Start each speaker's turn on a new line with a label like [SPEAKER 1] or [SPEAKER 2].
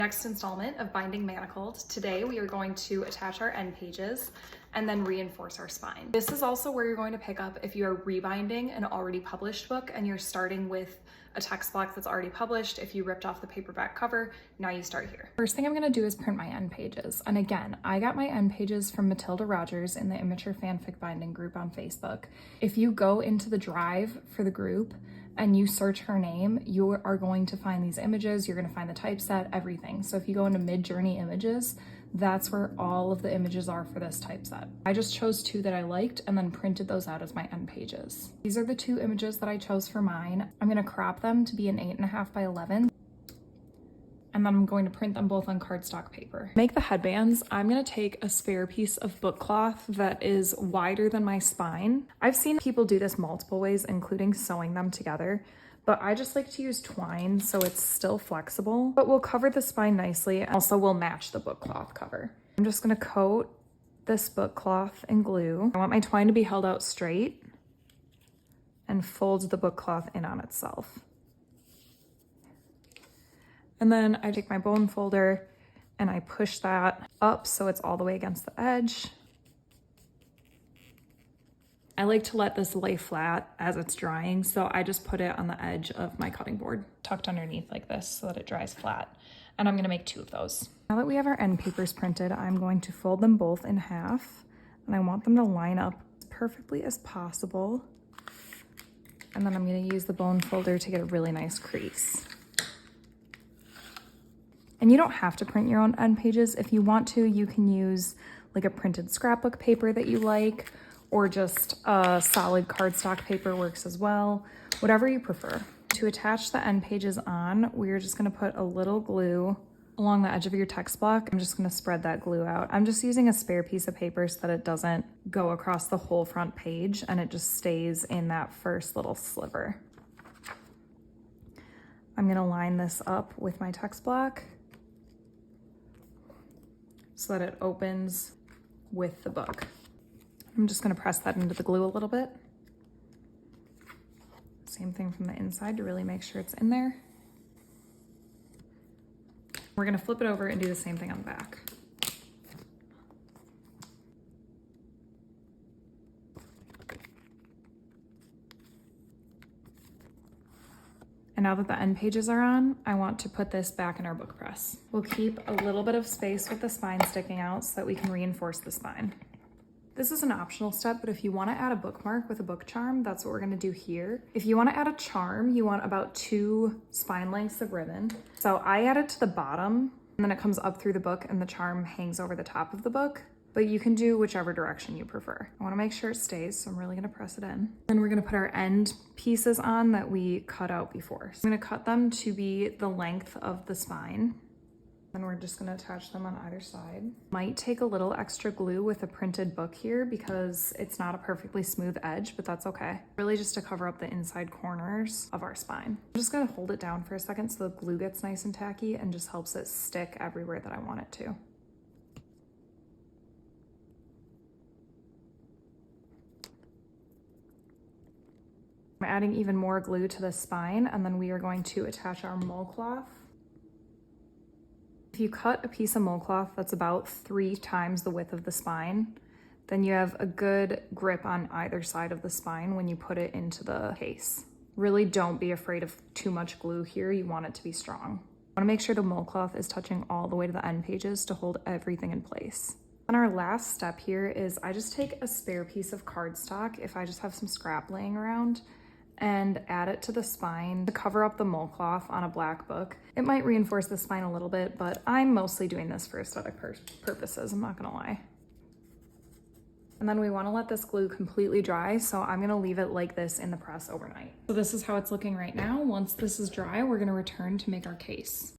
[SPEAKER 1] Next installment of Binding Manacled. Today we are going to attach our end pages and then reinforce our spine. This is also where you're going to pick up if you are rebinding an already published book and you're starting with a text block that's already published. If you ripped off the paperback cover, now you start here. First thing I'm gonna do is print my end pages. And again, I got my end pages from Matilda Rogers in the Immature Fanfic Binding group on Facebook. If you go into the drive for the group and you search her name, you are going to find these images, you're gonna find the typeset, everything. So if you go into Midjourney images, that's where all of the images are for this typeset. I just chose two that I liked and then printed those out as my end pages. These are the two images that I chose for mine. I'm gonna crop them to be an 8.5 by 11. And then I'm going to print them both on cardstock paper. Make the headbands, I'm gonna take a spare piece of book cloth that is wider than my spine. I've seen people do this multiple ways, including sewing them together, but I just like to use twine so it's still flexible, but will cover the spine nicely. Also will match the book cloth cover. I'm just gonna coat this book cloth in glue. I want my twine to be held out straight and fold the book cloth in on itself. And then I take my bone folder and I push that up so it's all the way against the edge. I like to let this lay flat as it's drying, so I just put it on the edge of my cutting board, tucked underneath like this so that it dries flat. And I'm gonna make 2 of those. Now that we have our end papers printed, I'm going to fold them both in half, and I want them to line up as perfectly as possible. And then I'm gonna use the bone folder to get a really nice crease. And you don't have to print your own end pages. If you want to, you can use like a printed scrapbook paper that you like, or just a solid cardstock paper works as well, whatever you prefer. To attach the end pages on, we're just gonna put a little glue along the edge of your text block. I'm just gonna spread that glue out. I'm just using a spare piece of paper so that it doesn't go across the whole front page and it just stays in that first little sliver. I'm gonna line this up with my text block so that it opens with the book. I'm just gonna press that into the glue a little bit. Same thing from the inside to really make sure it's in there. We're gonna flip it over and do the same thing on the back. And now that the end pages are on, I want to put this back in our book press. We'll keep a little bit of space with the spine sticking out so that we can reinforce the spine. This is an optional step, but if you want to add a bookmark with a book charm, that's what we're going to do here. If you want to add a charm, you want about 2 spine lengths of ribbon. So I add it to the bottom, and then it comes up through the book and the charm hangs over the top of the book, but you can do whichever direction you prefer. I want to make sure it stays, so I'm really going to press it in. Then we're going to put our end pieces on that we cut out before. So I'm going to cut them to be the length of the spine. Then we're just gonna attach them on either side. Might take a little extra glue with a printed book here because it's not a perfectly smooth edge, but that's okay. Really just to cover up the inside corners of our spine. I'm just gonna hold it down for a second so the glue gets nice and tacky and just helps it stick everywhere that I want it to. I'm adding even more glue to the spine, and then we are going to attach our mull cloth. If you cut a piece of mull cloth that's about 3 times the width of the spine, then you have a good grip on either side of the spine when you put it into the case. Really don't be afraid of too much glue here. You want it to be strong. I want to make sure the mull cloth is touching all the way to the end pages to hold everything in place. And our last step here is I just take a spare piece of cardstock, if I just have some scrap laying around, and add it to the spine to cover up the mull cloth on a black book. It might reinforce the spine a little bit, but I'm mostly doing this for aesthetic purposes, I'm not gonna lie. And then we wanna let this glue completely dry, so I'm gonna leave it like this in the press overnight. So this is how it's looking right now. Once this is dry, we're gonna return to make our case.